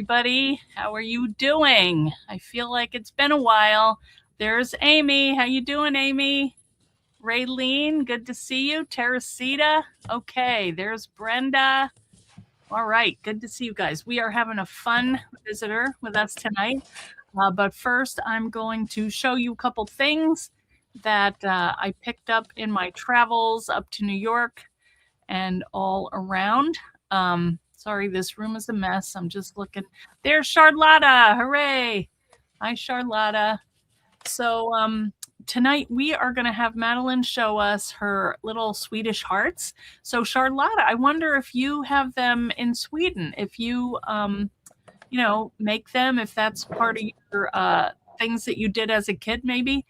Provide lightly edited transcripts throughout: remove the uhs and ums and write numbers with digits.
everybody. How are you doing? I feel like it's been a while. There's Amy. How you doing, Amy? Raylene, good to see you. Teresita. Okay, there's Brenda. All right, good to see you guys. We are having a fun visitor with us tonight. But first, I'm going to show you a couple things that I picked up in my travels up to New York and all around. Sorry, this room is a mess. I'm just looking. There's Charlotta. Hooray. Hi, Charlotta. So tonight we are going to have Madeline show us her little Swedish hearts. So Charlotta, I wonder if you have them in Sweden, if you, make them, if that's part of your things that you did as a kid, maybe.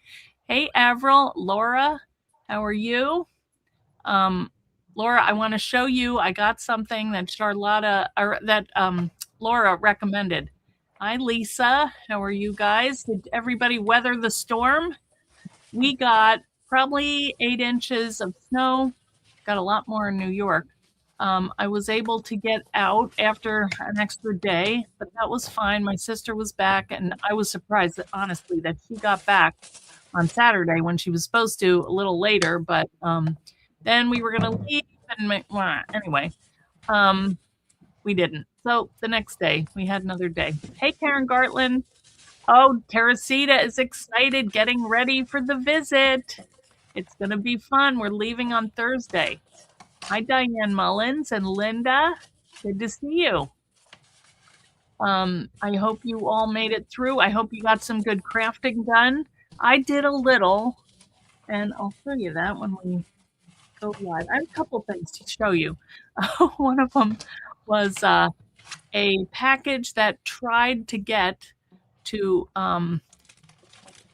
Hey, Avril, Laura, how are you? Laura, I want to show you. I got something that Laura recommended. Hi, Lisa. How are you guys? Did everybody weather the storm? We got probably 8 inches of snow. Got a lot more in New York. I was able to get out after an extra day, but that was fine. My sister was back, and I was surprised, honestly, that she got back on Saturday when she was supposed to a little later, but then we were going to leave, and anyway, we didn't. So the next day, we had another day. Hey, Karen Gartland. Oh, Teresita is excited, getting ready for the visit. It's going to be fun. We're leaving on Thursday. Hi, Diane Mullins and Linda. Good to see you. I hope you all made it through. I hope you got some good crafting done. I did a little, and I'll show you that when we go live. I have a couple things to show you. One of them was a package that tried to get to, I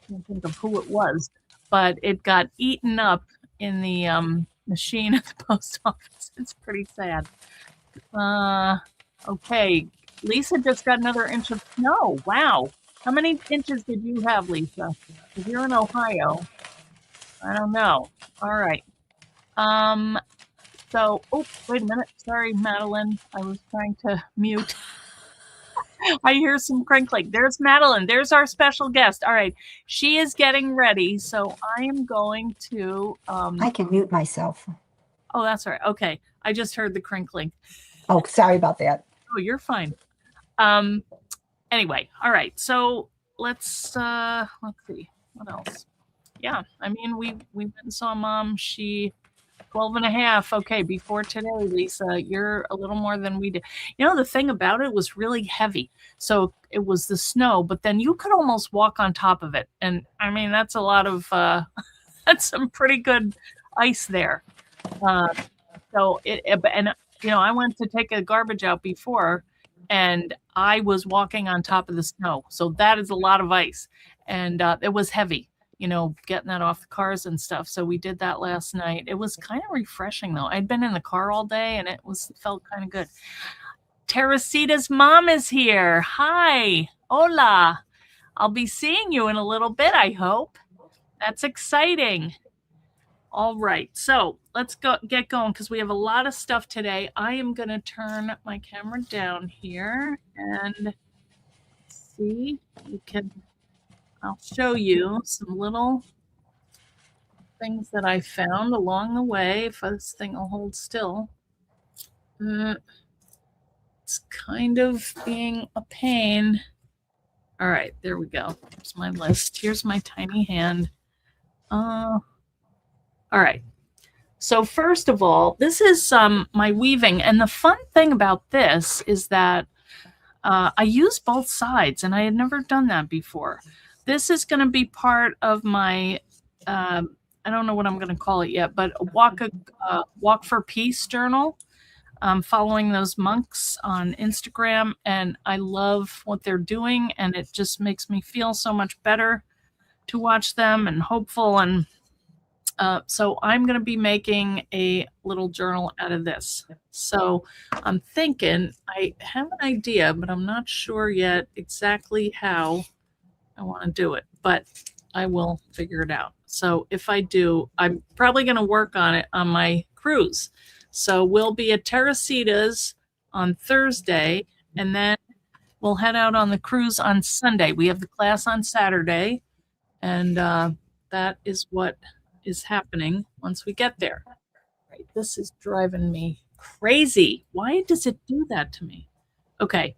can't think of who it was, but it got eaten up in the machine at the post office. It's pretty sad. Okay, Lisa just got another inch of snow. Wow. How many inches did you have, Lisa? Because you're in Ohio. I don't know. All right. So, oh, wait a minute. Sorry, Madeline. I was trying to mute. I hear some crinkling. There's Madeline. There's our special guest. All right. She is getting ready. So I am going to... I can mute myself. Oh, that's all right. Okay. I just heard the crinkling. Oh, sorry about that. Oh, you're fine. Anyway. All right. So let's see. What else? Yeah. I mean, we went and saw Mom. She... 12 and a half. Okay, before today, Lisa, you're a little more than we did. You know, the thing about it was really heavy. So it was the snow, but then you could almost walk on top of it. And I mean, that's a lot of, that's some pretty good ice there. I went to take a garbage out before and I was walking on top of the snow. So that is a lot of ice. And it was heavy. Getting that off the cars and stuff. So we did that last night. It was kind of refreshing though. I'd been in the car all day and it felt kind of good. Teresita's mom is here. Hi. Hola. I'll be seeing you in a little bit, I hope. That's exciting. All right. So let's get going because we have a lot of stuff today. I am going to turn my camera down here and see. I'll show you some little things that I found along the way. If this thing will hold still. It's kind of being a pain. All right, there we go. Here's my list. Here's my tiny hand. All right. So first of all, this is my weaving. And the fun thing about this is that I use both sides, and I had never done that before. This is going to be part of my, I don't know what I'm going to call it yet, but a Walk for Peace journal. Following those monks on Instagram, and I love what they're doing, and it just makes me feel so much better to watch them and hopeful. And so I'm going to be making a little journal out of this. So I'm thinking, I have an idea, but I'm not sure yet exactly how I want to do it, but I will figure it out. So if I do, I'm probably going to work on it on my cruise. So we'll be at Teresita's on Thursday, and then we'll head out on the cruise on Sunday. We have the class on Saturday, and that is what is happening once we get there. Right, this is driving me crazy. Why does it do that to me? Okay,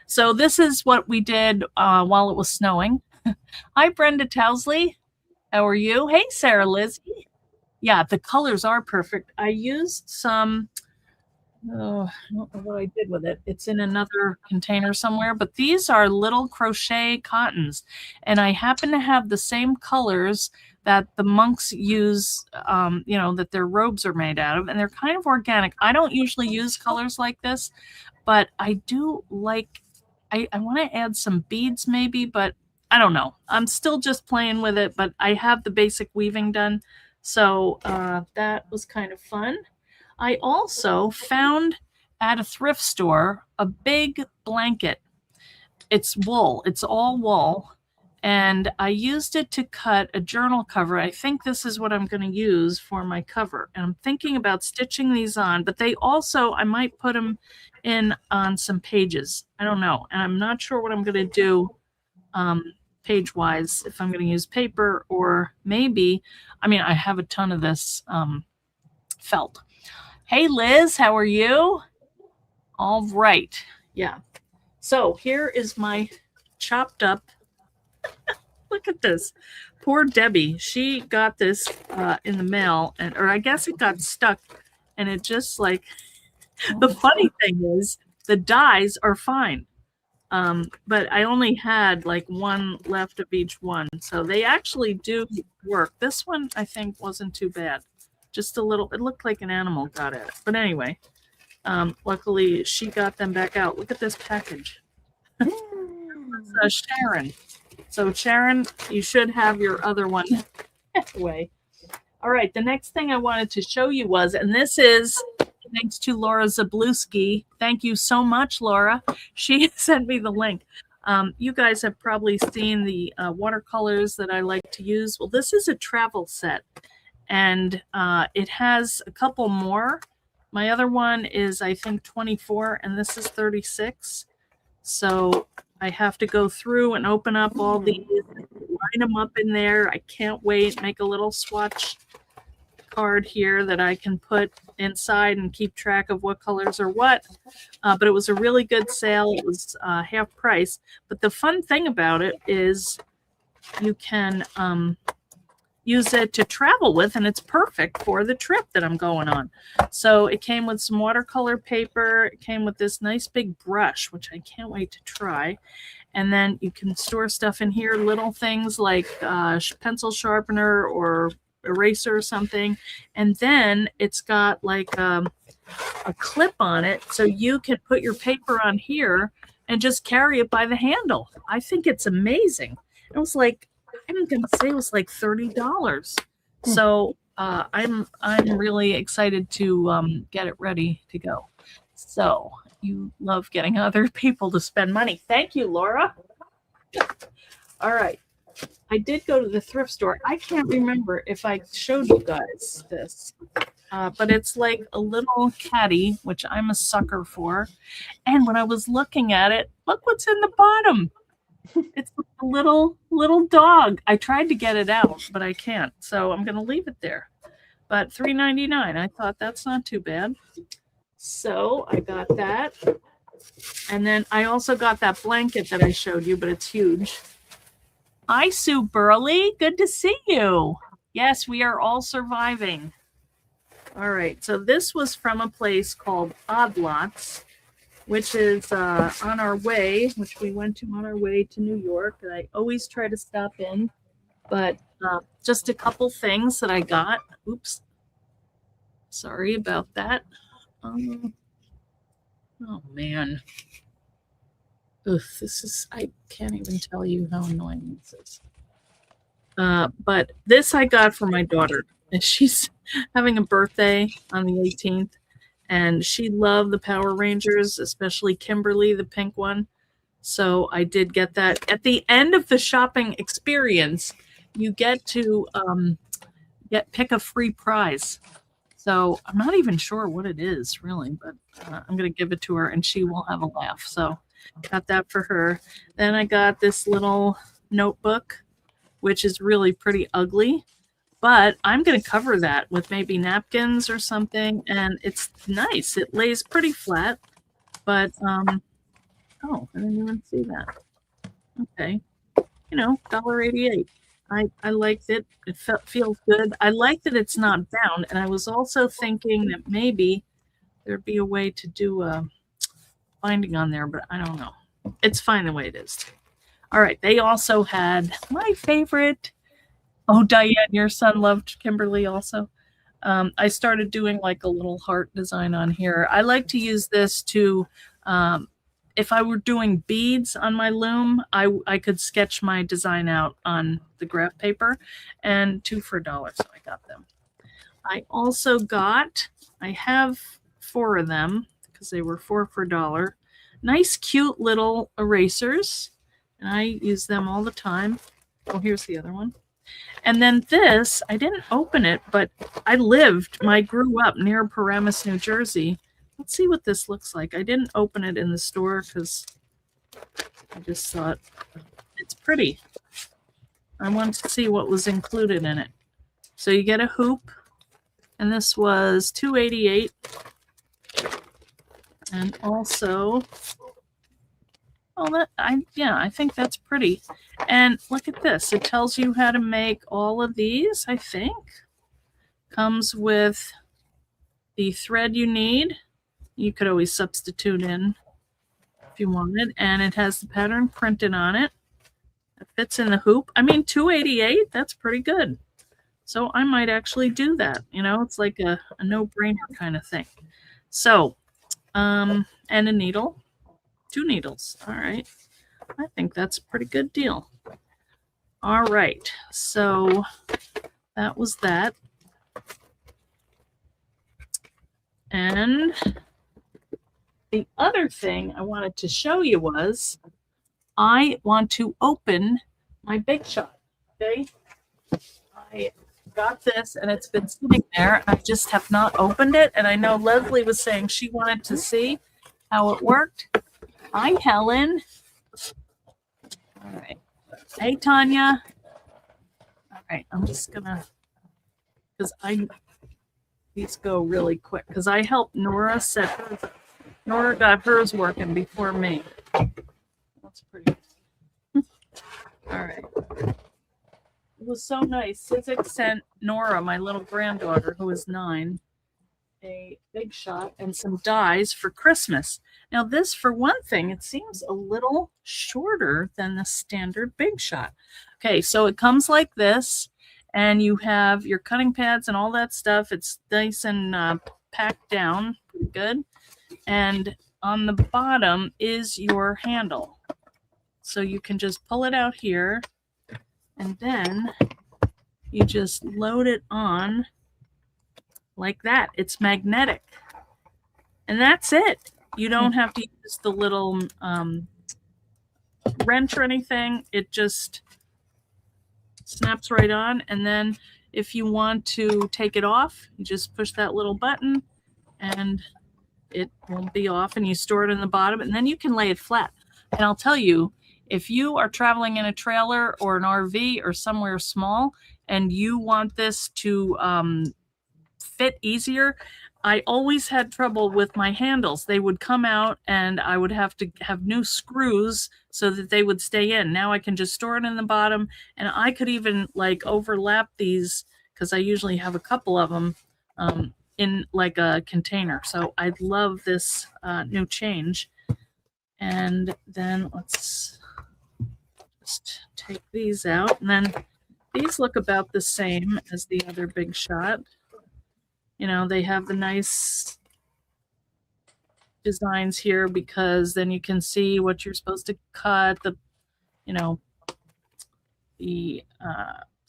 so this is what we did while it was snowing. Hi, Brenda Towsley. How are you? Hey, Sarah Lizzie. Yeah, the colors are perfect. I used some, I don't know what I did with it. It's in another container somewhere, but these are little crochet cottons. And I happen to have the same colors that the monks use, that their robes are made out of, and they're kind of organic. I don't usually use colors like this, but I do like, I want to add some beads maybe, but I don't know. I'm still just playing with it, but I have the basic weaving done. So that was kind of fun. I also found at a thrift store a big blanket. It's wool. It's all wool. And I used it to cut a journal cover. I think this is what I'm going to use for my cover. And I'm thinking about stitching these on, but they also, I might put them in on some pages. I don't know. And I'm not sure what I'm going to do page-wise, if I'm going to use paper or maybe, I have a ton of this felt. Hey, Liz, how are you? All right. Yeah. So here is my chopped up. Look at this. Poor Debbie. She got this in the mail, or I guess it got stuck, and it just like, the funny thing is the dies are fine. But I only had like one left of each one. So they actually do work. This one, I think, wasn't too bad. Just a little, it looked like an animal got at it. But anyway, luckily she got them back out. Look at this package. It's Sharon. So Sharon, you should have your other one anyway. All right, the next thing I wanted to show you was, and this is thanks to Laura Zablewski. Thank you so much, Laura. She sent me the link. You guys have probably seen the watercolors that I like to use. Well, this is a travel set, and it has a couple more. My other one is, I think, 24, and this is 36. So I have to go through and open up all these, line them up in there. I can't wait. Make a little swatch card here that I can put inside and keep track of what colors are what. But it was a really good sale. It was half price. But the fun thing about it is you can use it to travel with, and it's perfect for the trip that I'm going on. So it came with some watercolor paper. It came with this nice big brush, which I can't wait to try. And then you can store stuff in here, little things like pencil sharpener or eraser or something. And then it's got like a clip on it, so you can put your paper on here and just carry it by the handle. I think it's amazing. It was like, I'm gonna say it was like $30. So I'm really excited to get it ready to go. So you love getting other people to spend money. Thank you, Laura. All right. I did go to the thrift store. I can't remember if I showed you guys this, but it's like a little caddy, which I'm a sucker for. And when I was looking at it, look what's in the bottom. It's a little dog. I tried to get it out, but I can't. So I'm going to leave it there. But $3.99. I thought that's not too bad. So I got that. And then I also got that blanket that I showed you, but it's huge. Hi, Sue Burley. Good to see you. Yes, we are all surviving. All right. So this was from a place called Odd Lots, which is on our way, which we went to on our way to New York. And I always try to stop in, but just a couple things that I got. Oops. Sorry about that. Oh, man. Ugh, I can't even tell you how annoying this is. But this I got for my daughter. And she's having a birthday on the 18th. And she loved the Power Rangers, especially Kimberly, the pink one. So I did get that. At the end of the shopping experience, you get to pick a free prize. So I'm not even sure what it is, really, but I'm going to give it to her, and she will have a laugh. So Got that for her. Then I got this little notebook, which is really pretty ugly, but I'm going to cover that with maybe napkins or something, and it's nice. It lays pretty flat, but oh, I didn't even see that. Okay, you know, $1.88. I liked it. It feels good. I like that it's not bound, and I was also thinking that maybe there'd be a way to do a binding on there, but I don't know. It's fine the way it is. All right, they also had my favorite. Oh, Diane, your son loved Kimberly also. I started doing like a little heart design on here. I like to use this to, if I were doing beads on my loom, I could sketch my design out on the graph paper, and 2 for $1, so I got them. I also got, I have 4 of them because they were 4 for $1. Nice, cute little erasers, and I use them all the time. Oh, here's the other one. And then this, I didn't open it, but I grew up near Paramus, New Jersey. Let's see what this looks like. I didn't open it in the store because I just thought it's pretty. I wanted to see what was included in it. So you get a hoop, and this was $2.88. And also, oh, I think that's pretty. And look at this. It tells you how to make all of these, I think. Comes with the thread you need. You could always substitute in if you wanted. And it has the pattern printed on it. It fits in the hoop. I mean, $2.88, that's pretty good. So I might actually do that. You know, it's like a no-brainer kind of thing. So, and a needle. 2 needles. All right. I think that's a pretty good deal. All right. So that was that. And the other thing I wanted to show you was I want to open my Big Shot. Okay. I got this and it's been sitting there. I just have not opened it. And I know Leslie was saying she wanted to see how it worked. Hi, Helen. All right. Hey, Tanya. All right. I'm just going to, because these go really quick, because I helped Nora set hers. Nora got hers working before me. That's pretty. All right. It was so nice. Sizzix sent Nora, my little granddaughter, who is 9, a Big Shot and some dies for Christmas. Now this, for one thing, it seems a little shorter than the standard Big Shot. Okay, so it comes like this, and you have your cutting pads and all that stuff. It's nice and packed down, pretty good. And on the bottom is your handle. So you can just pull it out here, and then you just load it on like that. It's magnetic. And that's it. You don't have to use the little wrench or anything. It just snaps right on. And then if you want to take it off, you just push that little button and it won't be off, and you store it in the bottom, and then you can lay it flat. And I'll tell you, if you are traveling in a trailer or an RV or somewhere small and you want this to fit easier, I always had trouble with my handles. They would come out and I would have to have new screws so that they would stay in. Now I can just store it in the bottom, and I could even like overlap these because I usually have a couple of them in like a container. So I love this new change. And then let's just take these out. And then these look about the same as the other Big Shot. You know, they have the nice designs here because then you can see what you're supposed to cut, the, you know, the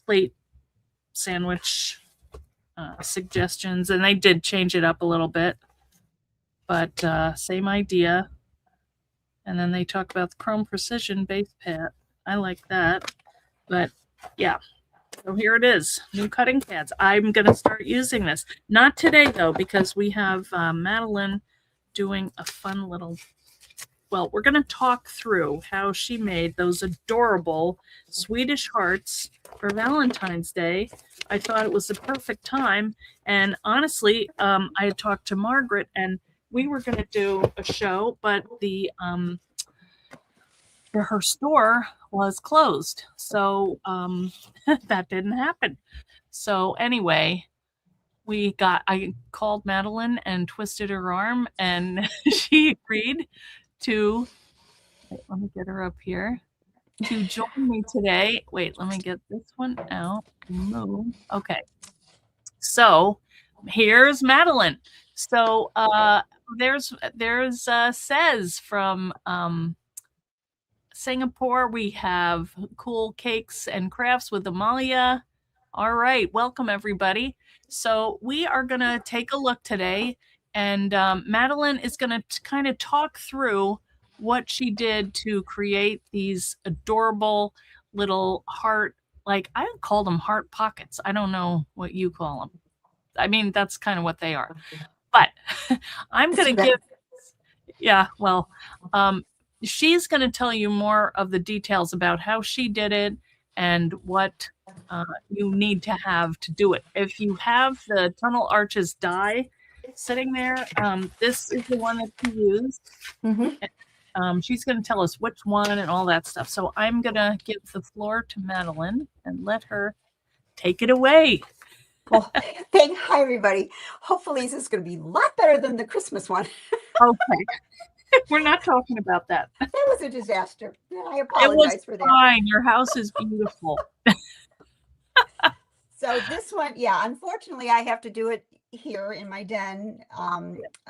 plate sandwich suggestions. And they did change it up a little bit, but same idea. And then they talk about the Chrome Precision base pad. I like that. But yeah, so here it is, new cutting pads. I'm going to start using this. Not today, though, because we have Madeline doing a fun little well, we're going to talk through how she made those adorable Swedish hearts for Valentine's Day. I thought it was the perfect time. And honestly, I had talked to Margaret and we were going to do a show, but her store was closed. So that didn't happen. So anyway, I called Madeline and twisted her arm and she agreed to, let me get her up here, to join me today. Wait, let me get this one out. Move. Okay. So here's Madeline. So there's says from Singapore, we have cool cakes and crafts with Amalia. All right, welcome everybody. So we are going to take a look today, and Madeline is going to kind of talk through what she did to create these adorable little heart, like I call them heart pockets. I don't know what you call them. I mean, that's kind of what they are. But I'm going to give, yeah, well, she's going to tell you more of the details about how she did it and what you need to have to do it. If you have the tunnel arches die sitting there, this is the one that she used. She's going to tell us which one and all that stuff. So I'm going to give the floor to Madeline and let her take it away. Well, hi everybody. Hopefully this is going to be a lot better than the Christmas one. Okay. We're not talking about that. That was a disaster. I apologize for that. Fine. Your house is beautiful. So this one, yeah, unfortunately I have to do it here in my den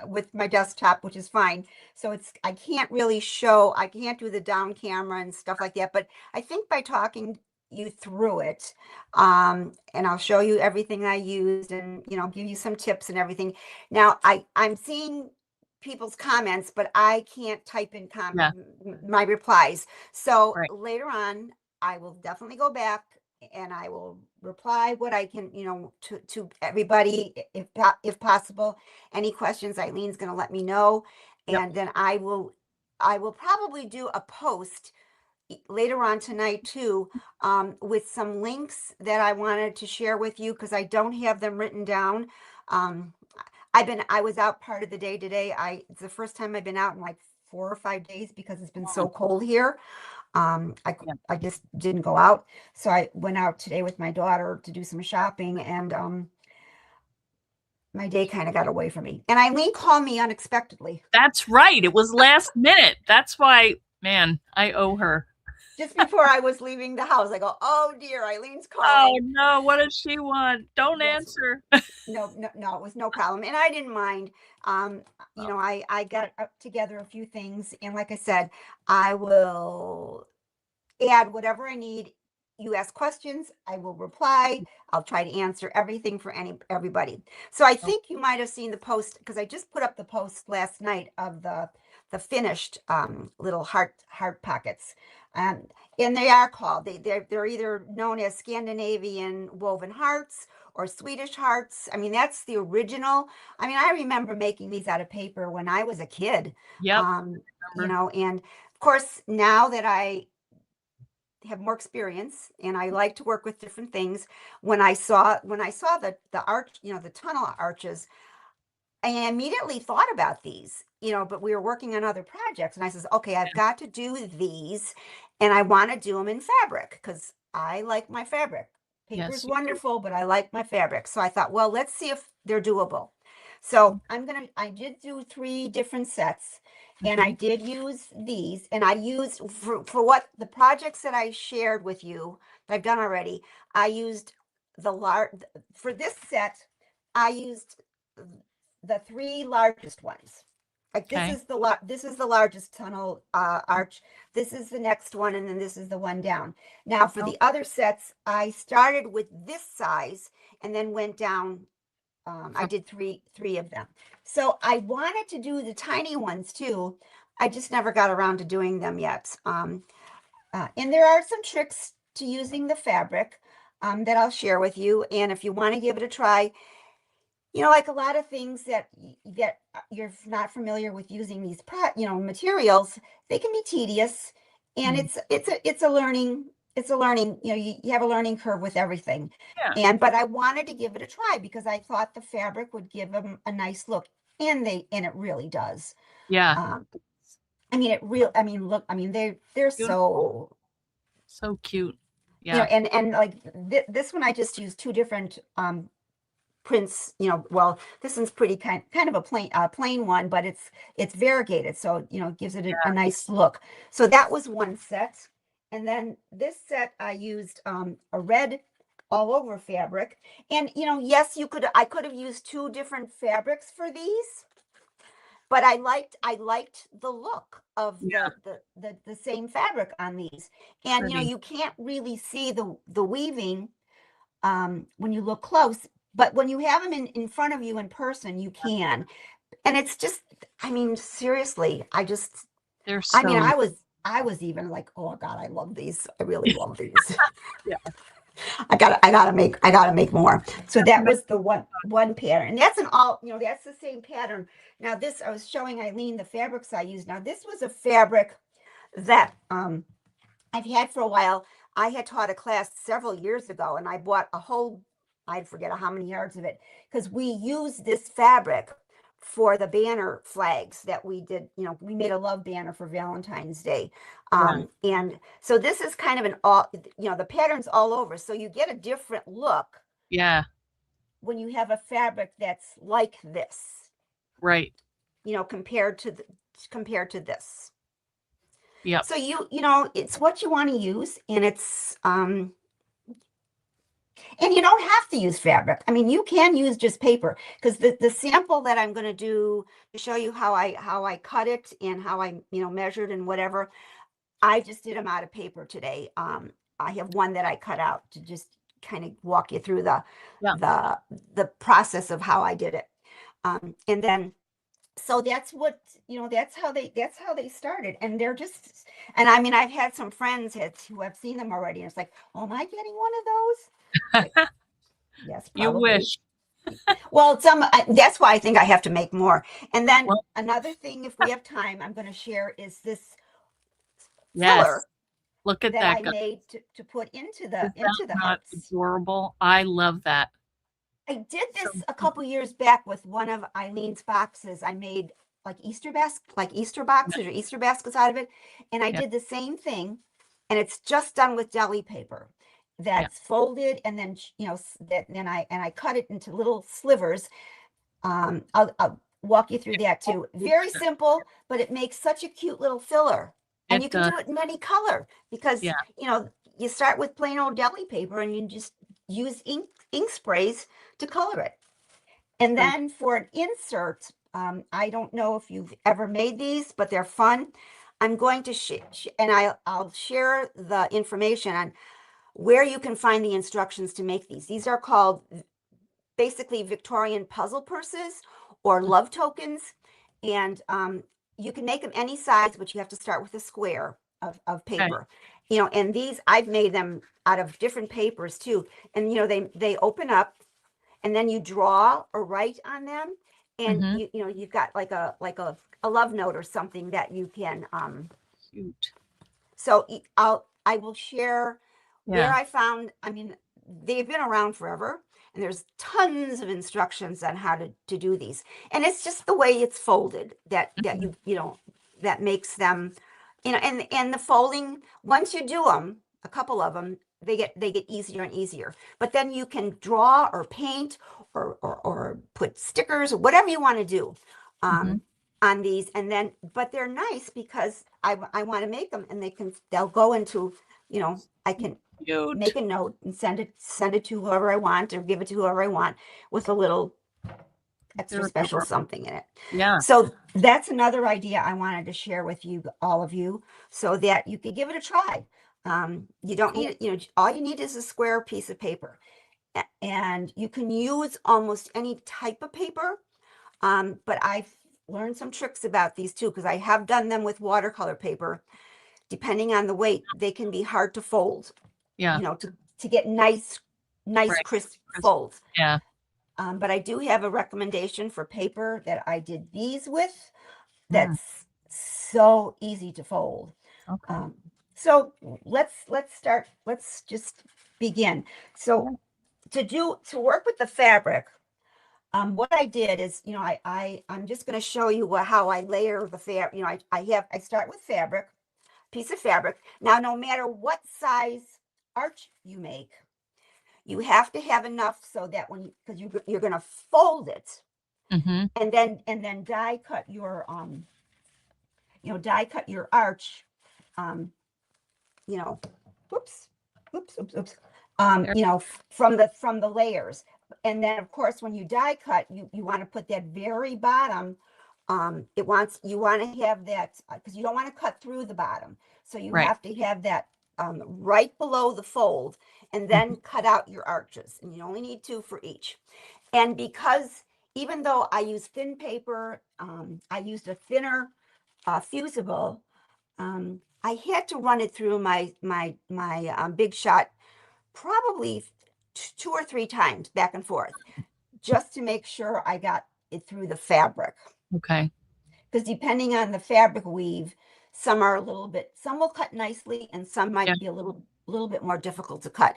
with my desktop, which is fine. So I can't really show, I can't do the down camera and stuff like that, but I think by talking you through it, and I'll show you everything I used and, you know, give you some tips and everything. Now I'm seeing people's comments, but I can't type in my replies. So later on, I will definitely go back and I will reply what I can, you know, to everybody, if possible. Any questions, Eileen's going to let me know. And then I will probably do a post later on tonight too, with some links that I wanted to share with you because I don't have them written down. I was out part of the day today. It's the first time I've been out in like 4 or 5 days because it's been so cold here. I just didn't go out. So I went out today with my daughter to do some shopping and my day kind of got away from me. And Eileen called me unexpectedly. That's right. It was last minute. That's why, man, I owe her. Just before I was leaving the house, I go, oh dear, Eileen's calling. Oh no, what does she want? Don't answer. No, it was no problem. And I didn't mind. You know, I got together a few things. And like I said, I will add whatever I need. You ask questions, I will reply. I'll try to answer everything for everybody. So I think you might have seen the post because I just put up the post last night of the finished little heart pockets. And they are called, they're either known as Scandinavian woven hearts or Swedish hearts. I mean, that's the original. I mean, I remember making these out of paper when I was a kid. You know, and of course, now that I have more experience and I like to work with different things, when I saw the arch, you know, the tunnel arches, I immediately thought about these, you know, but we were working on other projects and I says, okay, I've got to do these and I want to do them in fabric because I like my fabric. Paper is wonderful, but I like my fabric. So I thought, well, let's see if they're doable. So I did do 3 different sets and I did use these and I used for what the projects that I shared with you that I've done already, I used for this set, I used the 3 largest ones. Like this is the largest tunnel arch. This is the next one, and then this is the one down. Now for the other sets, I started with this size and then went down. I did three of them. So I wanted to do the tiny ones too. I just never got around to doing them yet. And there are some tricks to using the fabric that I'll share with you. And if you want to give it a try, like a lot of things that you're not familiar with using these materials, they can be tedious, and Mm. it's a learning, you have a learning curve with everything. Yeah. But I wanted to give it a try because I thought the fabric would give them a nice look, and it really does. Yeah. Um, look, they're Beautiful. so, So cute. Yeah. and like this one, I just used two different prints, well, this one's pretty kind of a plain one, but it's variegated, so it gives it a nice look. So that was one set. And then this set I used a red all over fabric. And yes, I could have used two different fabrics for these, but I liked the look of Yeah. the same fabric on these. And Pretty. you can't really see the weaving when you look close, but when you have them in front of you in person, you can. And it's just, seriously, They're so nice. I was even like, oh God, I love these. I really love these. Yeah. I gotta make more. So that was the one pattern. And that's that's the same pattern. Now this, I was showing Eileen the fabrics I used. Now this was a fabric that I've had for a while. I had taught a class several years ago, and I bought a whole, I forget how many yards of it, because we used this fabric for the banner flags that we did. We made a love banner for Valentine's Day. Yeah. And so this is kind of the pattern's all over. So you get a different look Yeah. when you have a fabric that's like this, Right. compared to this. Yep. So it's what you want to use, and and you don't have to use fabric. You can use just paper, because the sample that I'm going to do to show you how I cut it and how I measured and whatever, I just did them out of paper today. I have one that I cut out to just kind of walk you through Yeah. the process of how I did it. And then so that's what that's how they started, and they're just, and I've had some friends who have seen them already, and it's like, oh, am I getting one of those? Like, yes, You probably. wish. Well, that's why I think I have to make more. And then Well, another thing, if we have time, I'm going to share is this yes. filler Look at that that I guy. made to put into Is the that not hearts. adorable? I love that. I did So this a couple years back with one of Eileen's boxes. I made like Easter boxes or Easter baskets out of it. And I yeah. did the same thing. And it's just done with deli paper Yeah. that's folded, and then then I cut it into little slivers. I'll walk you through that too. Very simple, but it makes such a cute little filler. And you It can does. do it in any color, because Yeah. you start with plain old deli paper, and you just use ink sprays to color it. And True. then for an insert, I don't know if you've ever made these, but they're fun. I'm going to and I'll share the information on where you can find the instructions to make these. These are called basically Victorian puzzle purses or love tokens. And you can make them any size, but you have to start with a square of Okay. paper. And these, I've made them out of different papers too. And they open up, and then you draw or write on them, and Mhm. you've got like a love note or something that you can Cute. so I will share where Yeah. I found. They've been around forever, and there's tons of instructions on how to do these. And it's just the way it's folded that Mhm. that makes them, and the folding, once you do them, a couple of them, they get easier and easier. But then you can draw or paint or put stickers or whatever you want to do. Mhm. On these, and then, but they're nice because I want to make them, and they'll go into, I can make Cute. a note and send it to whoever I want, or give it to whoever I want, with a little extra They're special adorable. something in it. Yeah. So that's another idea I wanted to share with you, all of you, so that you could give it a try. You don't Cool. need, all you need is a square piece of paper, and you can use almost any type of paper. But I've learned some tricks about these too, because I have done them with watercolor paper. Depending on the weight, they can be hard to fold, Yeah. to get nice, Right. crisp Crisp. folds. Yeah. But I do have a recommendation for paper that I did these with. Mm, That's so easy to fold. okay. So let's start. Let's just begin. So to work with the fabric, what I did is, I'm just going to show you how I layer the fabric. I start with fabric, piece of fabric. Now, no matter what size arch you make, you have to have enough so that because you're going to fold it, Mm-hmm. and then die cut your arch, um, you know, whoops, oops, There. from the layers. And then of course, when you die cut, you want to put that very bottom, you want to have that, because you don't want to cut through the bottom. So you Right. have to have that right below the fold, and then cut out your arches. And you only need 2 for each. And because even though I use thin paper, I used a thinner fusible, I had to run it through my Big Shot probably 2 or 3 times back and forth, just to make sure I got it through the fabric. Okay. Because depending on the fabric weave, some will cut nicely, and some Yeah. might be a little bit more difficult to cut.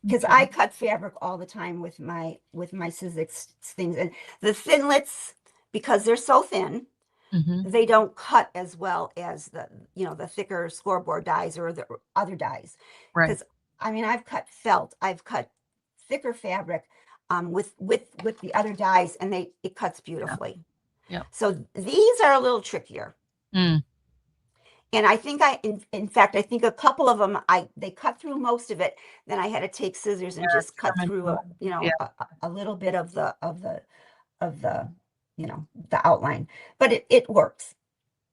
Because Okay. I cut fabric all the time with my Sizzix things, and the thinlets, because they're so thin, Mm-hmm. they don't cut as well as the thicker scoreboard dies or the other dies. Right. Because I've cut felt, I've cut thicker fabric with the other dies, and it cuts beautifully. Yeah. So these are a little trickier. Mm. And I think in fact, I think a couple of them, they cut through most of it. Then I had to take scissors and just cut through Yeah. a little bit of the the outline, but it works.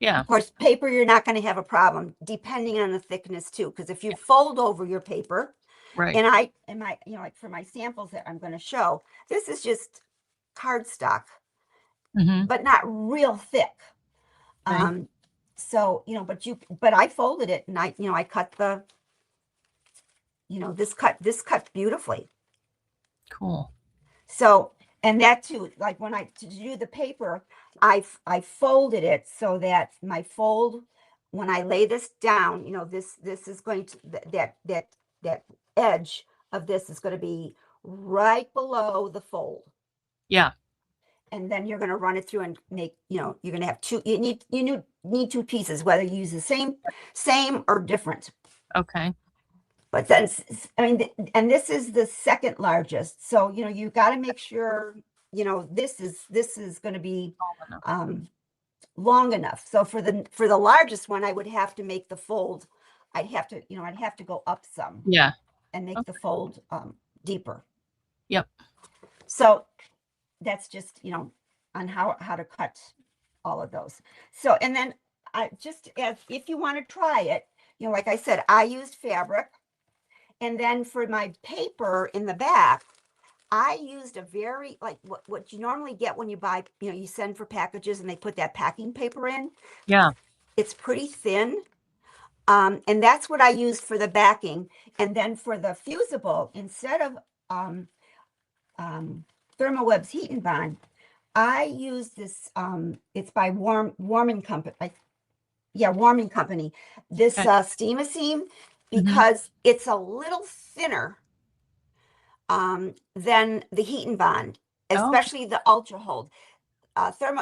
Yeah. Of course, paper, you're not going to have a problem depending on the thickness too, because if you fold over your paper, Right. and like for my samples that I'm going to show, this is just cardstock, Mm-hmm. but not real thick. Okay. So, but I folded it, and I cut this cut beautifully. Cool. So, and that too, like to do the paper, I folded it so that my fold, when I lay this down, this is going to, that edge of this is going to be right below the fold. Yeah. And then you're going to run it through and make, you're going to have you need 2 pieces, whether you use the same or different. Okay. But then, and this is the second largest. So, you got to make sure, this is going to be long enough. So for the largest one, I would have to make the fold. I'd have to go up some. Yeah. And make the fold deeper. Yep. So that's just, on how to cut all of those. So, and then if you want to try it, like I said, I used fabric. And then for my paper in the back, I used a very, like what you normally get when you buy, you send for packages and they put that packing paper in. Yeah. It's pretty thin. And that's what I used for the backing. And then for the fusible, instead of Thermoweb's Heat and Bond, I used this, it's by Warming Company. Warming Company. This Steam-A-Seam, because it's a little thinner than the Heat and Bond, especially the Ultra Hold.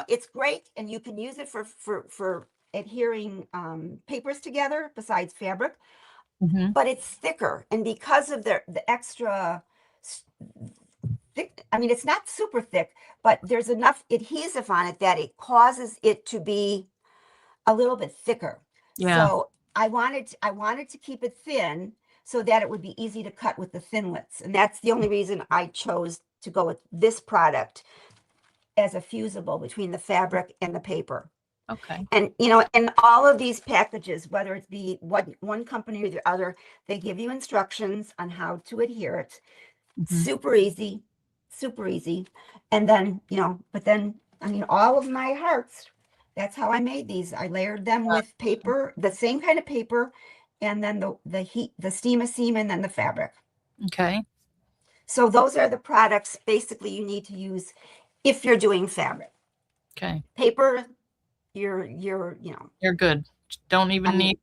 It's great, and you can use it for adhering papers together besides fabric, but it's thicker, and because of the extra thick, it's not super thick, but there's enough adhesive on it that it causes it to be a little bit thicker. Yeah. So I wanted to keep it thin so that it would be easy to cut with the thinlets. And that's the only reason I chose to go with this product as a fusible between the fabric and the paper. Okay. And, in all of these packages, whether it be one company or the other, they give you instructions on how to adhere it. Super easy. And then, but then, all of my hearts, that's how I made these. I layered them with paper, the same kind of paper, and then the Steam-A-Seam, and then the fabric. Okay. So those are the products basically you need to use if you're doing fabric. Okay. Paper, you're You're good. Don't even need.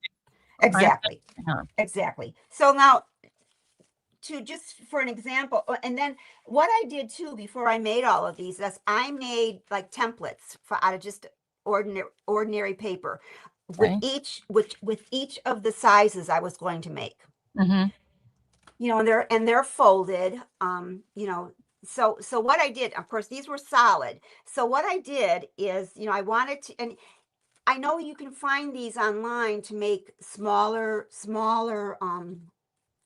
exactly. Yeah. Exactly. So now to just for an example, and then what I did too before I made all of these is I made like templates for out of just ordinary paper with Okay. each of the sizes I was going to make. Mm-hmm. You know, and they're folded. You know, so what I did, of course, these were solid. So what I did is, you know, I wanted to, and I know you can find these online to make smaller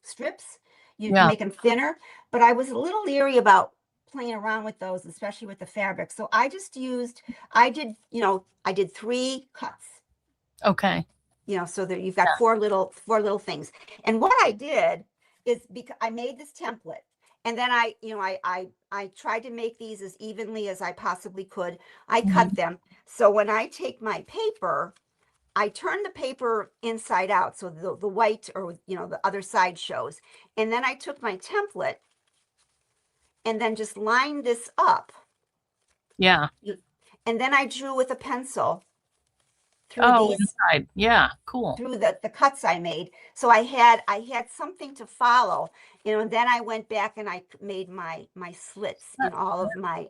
strips. You can Yeah. make them thinner, but I was a little leery about playing around with those, especially with the fabric. So I just used, I did 3 cuts, Okay. you know, so that you've got Yeah. four little things. And what I did is because I made this template, and then I tried to make these as evenly as I possibly could. I cut Mhm. them. So when I take my paper, I turn the paper inside out so the white, or you know, the other side shows. And then I took my template and then just lined this up. Yeah. And then I drew with a pencil through Oh, these, inside. Yeah. Cool. through the cuts I made. So I had something to follow, you know, and then I went back and I made my slits in all of my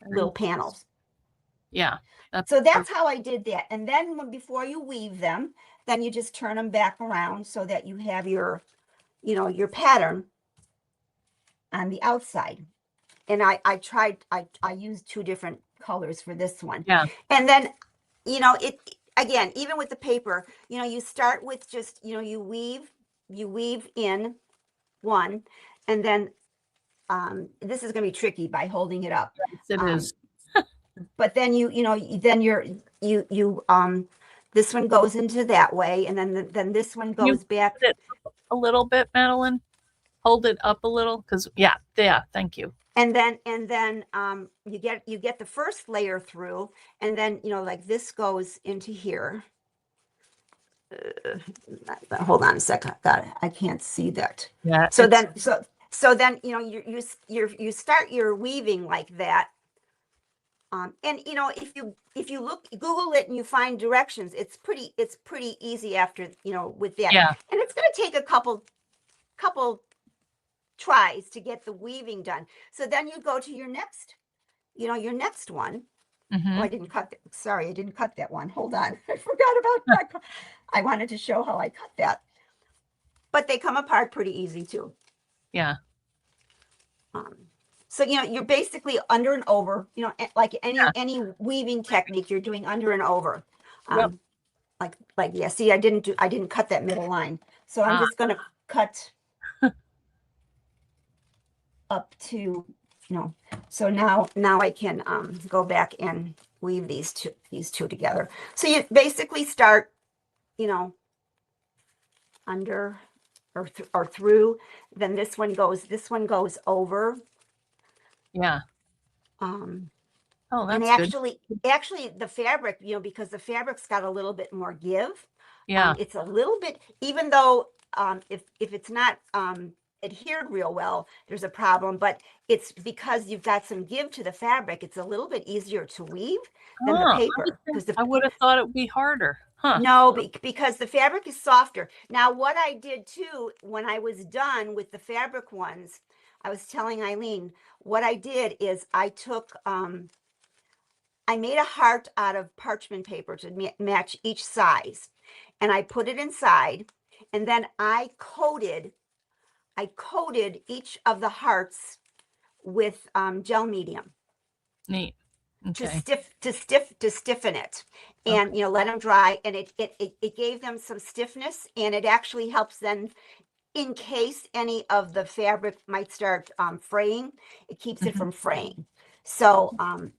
little panels. Yeah. So that's how I did that. And then before you weave them, then you just turn them back around so that you have your, you know, your pattern on the outside. And I used 2 different colors for this one. Yeah. And then, you know, it again, even with the paper, you know, you start with just, you know, you weave in one, and then this is going to be tricky by holding it up. Yes, it is. But then then this one goes into that way, and then this one You goes back. hold it up a little bit, Madeline. Hold it up a little, because yeah. Thank you. And then you get the first layer through, and then, you know, like this goes into here. Hold on a second. Got it. I can't see that. Yeah. So then you know, you start your weaving like that. And you know, if you Google it and you find directions, it's pretty easy after, you know, with that. Yeah. And it's going to take a couple tries to get the weaving done. So then you go to your next one. Mm-hmm. Oh, I didn't cut that. Sorry, I didn't cut that one. Hold on. I forgot about that. I wanted to show how I cut that. But they come apart pretty easy too. Yeah. So, you know, you're basically under and over, you know, like any weaving technique, you're doing under and over. Yep. Like, yeah, see, I didn't cut that middle line. So I'm just going to cut up to, you know, so now I can go back and weave these two together. So you basically start, you know, under or through, then this one goes over. Yeah. Oh, And that's good. actually the fabric, you know, because the fabric's got a little bit more give. Yeah. It's a little bit, even though if it's not adhered real well, there's a problem, but it's because you've got some give to the fabric, it's a little bit easier to weave than the paper. I would have thought it would be harder. Huh. No, because the fabric is softer. Now, what I did too, when I was done with the fabric ones, I was telling Eileen, what I did is I took, I made a heart out of parchment paper to match each size, and I put it inside, and then I coated each of the hearts with gel medium. Neat. Okay. To stiffen it, and you know, let them dry, and it gave them some stiffness, and it actually helps then in case any of the fabric might start fraying, it keeps it from fraying. So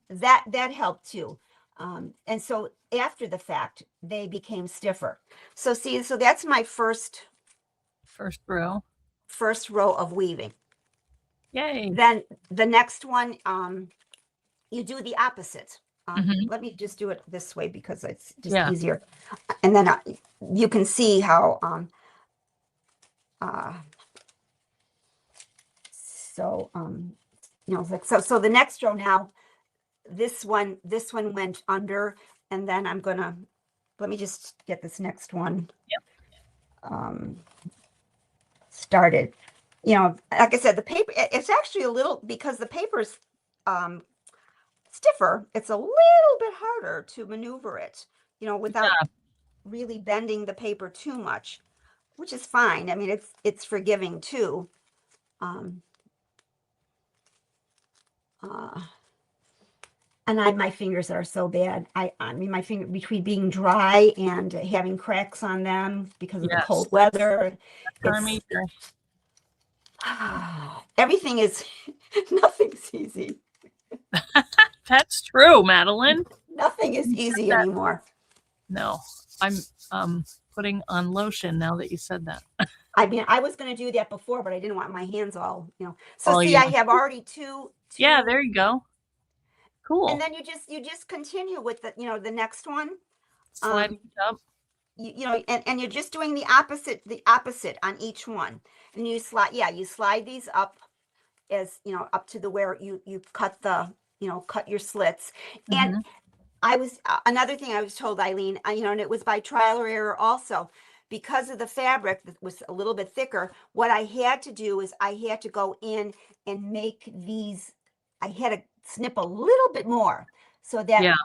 that helped too. And so after the fact, they became stiffer. So see, so that's my first row. First row of weaving. Yay. Then the next one, you do the opposite. Let me just do it this way because it's just easier. And then you can see how So, so the next row now, this one went under, and then I'm gonna, let me just get this next one. Yep. Started. Like I said, the paper, it's actually a little, because the paper's stiffer, it's a little bit harder to maneuver it, without really bending the paper too much, which is fine. I mean, it's forgiving too. And my fingers are so bad. I mean, my finger, between being dry and having cracks on them because of the cold weather, everything is, nothing's easy. That's true, Madeline. Nothing is easy anymore. No, I'm putting on lotion now that you said that. I mean, I was going to do that before, but I didn't want my hands all, So see, I have already two. Yeah, there you go. Cool. And then you just continue with the, the next one. Sliding up. And you're just doing the opposite on each one. And you slide these up as, up to the where you cut cut your slits. Mm-hmm. And another thing I was told, Eileen, and it was by trial or error also, because of the fabric that was a little bit thicker, what I had to do is I had to go in and make these, I had to snip a little bit more so that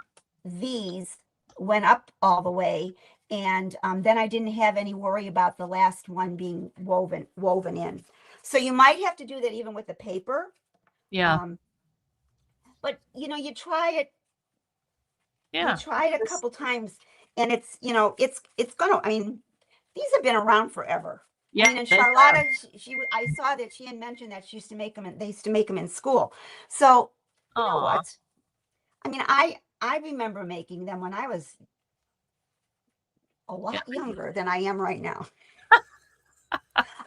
these went up all the way. And then I didn't have any worry about the last one being woven in. So you might have to do that even with the paper. Yeah. But you try it. Yeah. You try it a couple times, and it's gonna. I mean, these have been around forever. Yeah. I mean, and Charlotta, I saw that she had mentioned that she used to make them. They used to make them in school. So you know what? I mean, I remember making them when I was a lot younger than I am right now.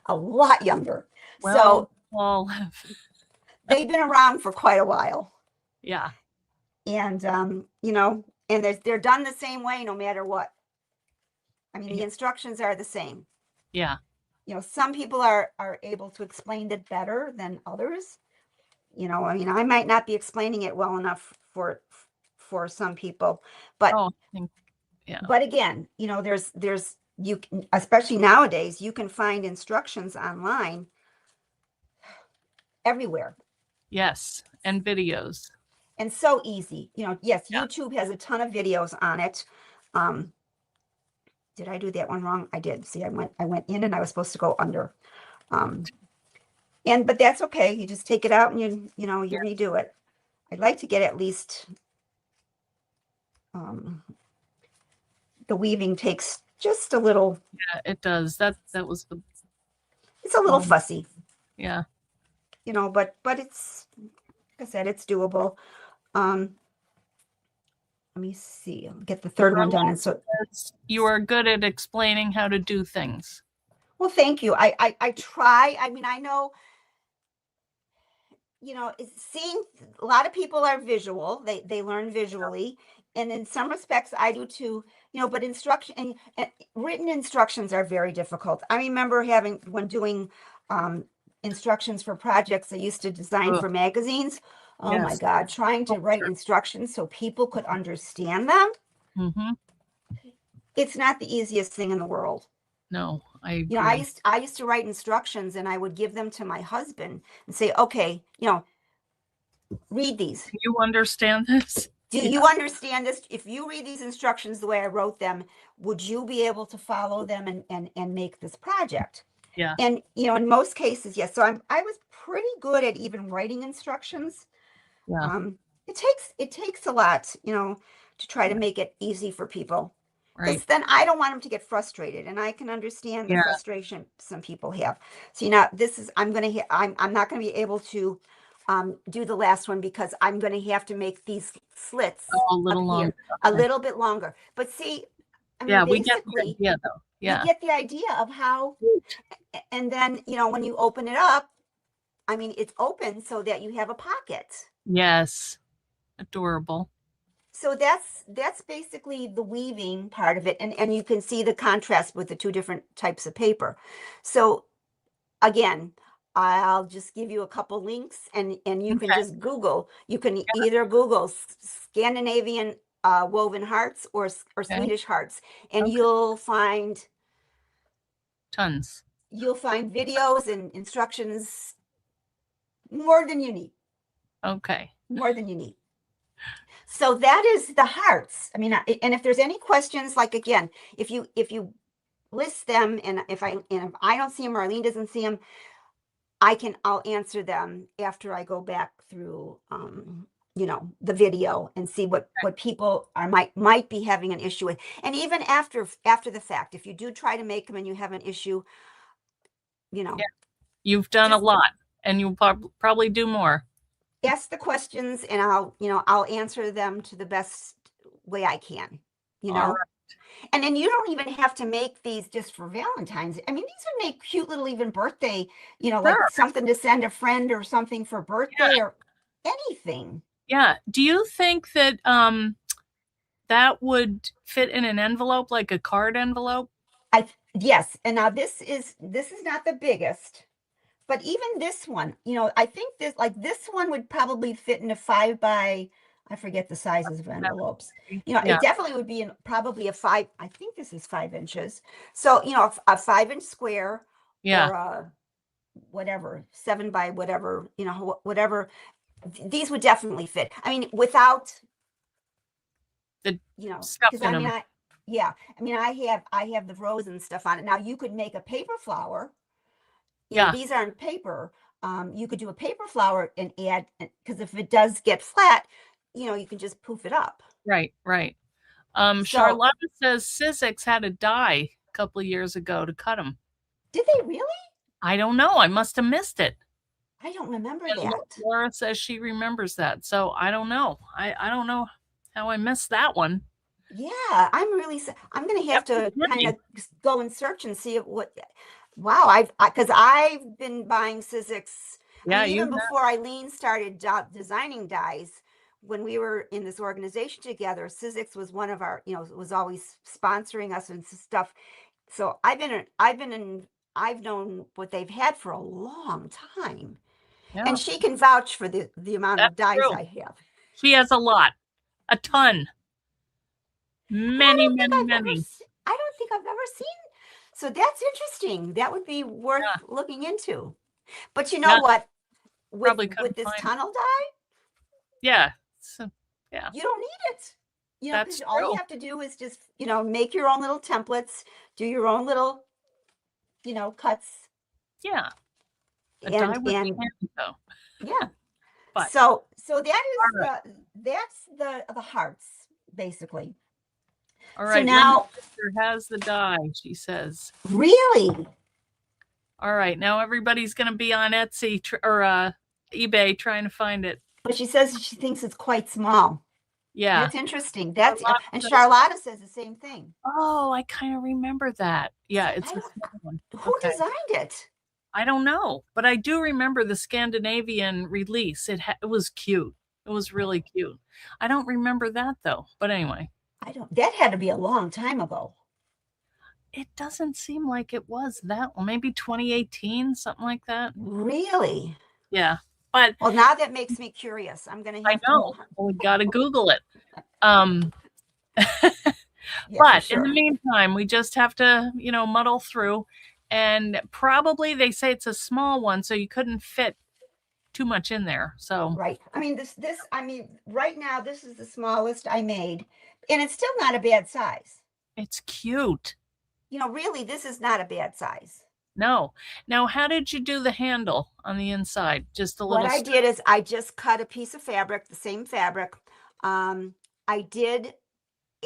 A lot younger. Well, so they've been around for quite a while. Yeah. And and they're done the same way no matter what. I mean, the instructions are the same. Yeah. Some people are able to explain it better than others. I mean, I might not be explaining it well enough for some people, but but again, there's you can, especially nowadays, you can find instructions online everywhere. Yes, and videos. And so easy. Yes, YouTube has a ton of videos on it. Did I do that one wrong? I did. See, I went in and I was supposed to go under. But that's okay. You just take it out and you redo it. I'd like to get at least the weaving takes just a little. Yeah, it does. That was the. It's a little fussy. Yeah. But it's, like I said, it's doable. Let me see. I'll get the third one done. And so you are good at explaining how to do things. Well, thank you. I try. I mean, I know, seeing, a lot of people are visual. They learn visually. And in some respects, I do too, but instruction and written instructions are very difficult. I remember when doing instructions for projects I used to design for magazines. Oh my God, trying to write instructions so people could understand them. Mm-hmm. It's not the easiest thing in the world. No, I agree. I used to write instructions and I would give them to my husband and say, okay, read these. Do you understand this? Do you understand this? If you read these instructions the way I wrote them, would you be able to follow them and make this project? Yeah. And, in most cases, yes. So I was pretty good at even writing instructions. Yeah. It takes a lot, to try to make it easy for people. Right. Then I don't want them to get frustrated, and I can understand the frustration some people have. So, I'm not going to be able to do the last one because I'm going to have to make these slits a little longer. A little bit longer. But see, I mean, we get the idea, though. Yeah. You get the idea of how, and then, when you open it up, I mean, it's open so that you have a pocket. Yes. Adorable. So that's basically the weaving part of it. And you can see the contrast with the two different types of paper. So again, I'll just give you a couple links, and you can Okay. just Google. You can either Google Scandinavian woven hearts or Okay. Swedish hearts, and Okay. you'll find Tons. videos and instructions more than you need. Okay. More than you need. So that is the hearts. I mean, and if there's any questions, like, again, if you list them, and if I don't see them, or Arlene doesn't see them, I'll answer them after I go back through the video and see what people might be having an issue with. And even after the fact, if you do try to make them and you have an issue, Yeah. You've done a lot, and you'll probably do more. Ask the questions, and I'll answer them to the best way I can, All right. And then you don't even have to make these just for Valentine's. I mean, these would make cute little even birthday, like something to send a friend or something for birthday or anything. Yeah. Do you think that that would fit in an envelope, like a card envelope? Yes. And now this is not the biggest, but even this one, I think this one would probably fit in a 5 by, I forget the sizes of envelopes. It definitely would be probably a 5. I think this is 5 inches. So, a 5-inch square, or whatever, 7 by whatever, whatever. These would definitely fit. I mean, without the stuff in them. I have the rose and stuff on it. Now you could make a paper flower. These aren't paper. You could do a paper flower and add, because if it does get flat, you can just poof it up. Right. Charlotta says Sizzix had a die a couple of years ago to cut them. Did they really? I don't know. I must have missed it. I don't remember that. Laura says she remembers that. So I don't know. I don't know how I missed that one. Yeah, I'm going to have to kind of go and search and see wow, because I've been buying Sizzix. Even before Eileen started designing dies, when we were in this organization together, Sizzix was one of our, was always sponsoring us and stuff. So I've known what they've had for a long time. Yeah. And she can vouch for the amount of dies I have. She has a lot, a ton. Many. I don't think I've ever seen. So that's interesting. That would be worth looking into. But you know what? With this tunnel die? Yeah. You don't need it. That's all you have to do is just, make your own little templates, do your own little, cuts. Yeah. Yeah. But, so that is that's the hearts, basically. All right. So now has the die, she says. Really? All right. Now everybody's going to be on Etsy or eBay trying to find it. But she says she thinks it's quite small. Yeah. That's interesting. And Charlotta says the same thing. Oh, I kind of remember that. Yeah, it's a small one. Who designed it? I don't know, but I do remember the Scandinavian release. It was cute. It was really cute. I don't remember that though. But anyway. That had to be a long time ago. It doesn't seem like it was that long. Maybe 2018, something like that. Really? Yeah. But well, now that makes me curious. I'm going to have to we got to Google it. But sure. In the meantime, we just have to, muddle through. And probably they say it's a small one, so you couldn't fit too much in there. So right. I mean, right now, this is the smallest I made. And it's still not a bad size. It's cute. Really, this is not a bad size. No. Now, how did you do the handle on the inside? Just a little. What I did is I just cut a piece of fabric, the same fabric. I did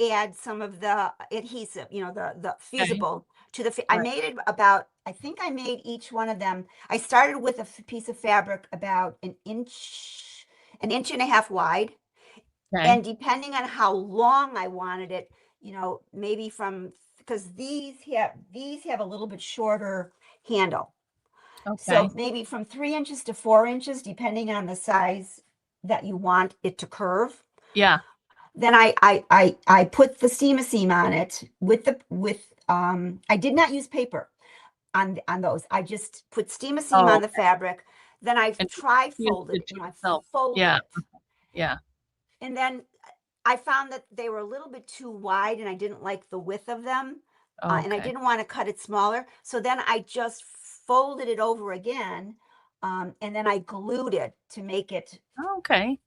add some of the adhesive, the fusible to the. I made it about. I think I made each one of them. I started with a piece of fabric about an inch and a half wide. Okay. And depending on how long I wanted it, maybe because these have a little bit shorter handle. Okay. So maybe from 3 inches to 4 inches, depending on the size that you want it to curve. Yeah. Then I put the seam on it with I did not use paper. on those. I just put steam a seam Oh, on the fabric. Then I and you tri-folded, stitch you know, I yourself. folded Yeah, it. yeah. And then I found that they were a little bit too wide and I didn't like the width of them. And I Okay. didn't want to cut it smaller. So then I just folded it over again. And then I glued it to make it Okay.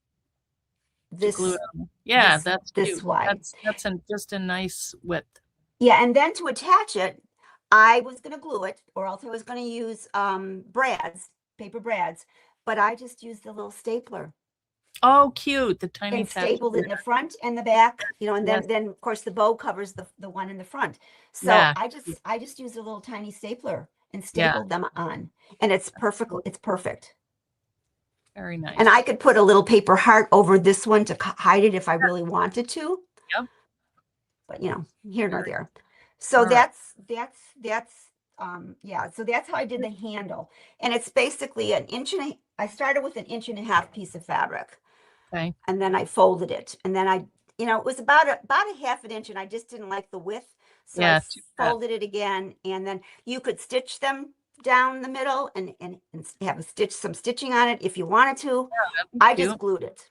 To glue this, it on. Yeah, that's this cute. wide. That's just a nice width. Yeah, and then to attach it, I was going to glue it, or else I was going to use brads, paper brads, but I just used the little stapler Oh, cute. The tiny and attachment. stapled it in the front and the back, you know, and Yes. then of course the bow covers the one in the front. So Yeah. I just used a little tiny stapler and Yeah. stapled them on, and it's perfect. It's perfect. Very nice. And I could put a little paper heart over this one to hide it if I really wanted to. Yep. But you know, here nor Very. there. So All right. that's yeah, so that's how I did the handle. And it's basically an inch and I started with an inch and a half piece of fabric. Okay. And then I folded it. And then I, you know, it was about a half an inch and I just didn't like the width. So Yeah, I too bad. folded it again, and then you could stitch them down the middle and have some stitching on it if you wanted to. That'd be I cute. just glued it.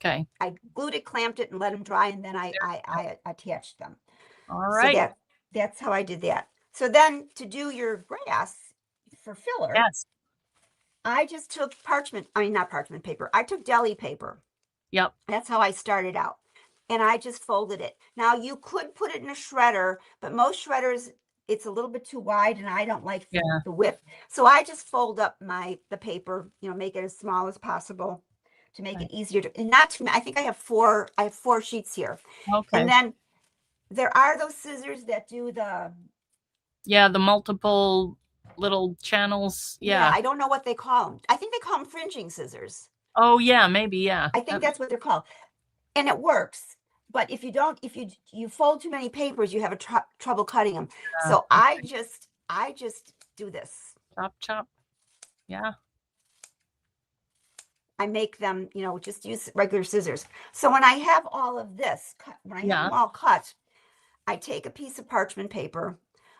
Okay. I glued it, clamped it, and let them dry, and then I attached them. All So right. that's how I did that. So then to do your grass for filler, Yes. I just took not parchment paper. I took deli paper. Yep. That's how I started out. And I just folded it. Now you could put it in a shredder, but most shredders, it's a little bit too wide and I don't like Yeah. the width. So I just fold up the paper, you know, make it as small as possible to make Okay. it easier to, and not too, I think I have four sheets here. Okay. And then there are those scissors that do Yeah, the multiple little channels. yeah, Yeah. I don't know what they call them. I think they call them fringing scissors. Oh, yeah, maybe. Yeah. I think that's what they're called. And it works. But if you fold too many papers, you have trouble cutting them. So okay. I just do this. Chop, chop. Yeah. I make them, you know, just use regular scissors. So when I have all of this cut, when I have them all cut, I take a piece of parchment paper.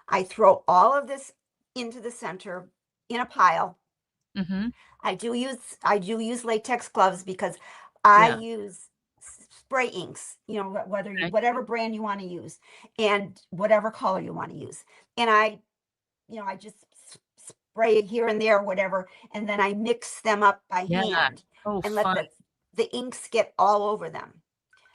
I throw all of this into the center in a pile. Mm-hmm. I do use latex gloves because I use spray inks, you know, whatever brand you want to use and whatever color you want to use. And I just spray it here and there, or whatever, and then I mix them up by hand and let the inks get all over them.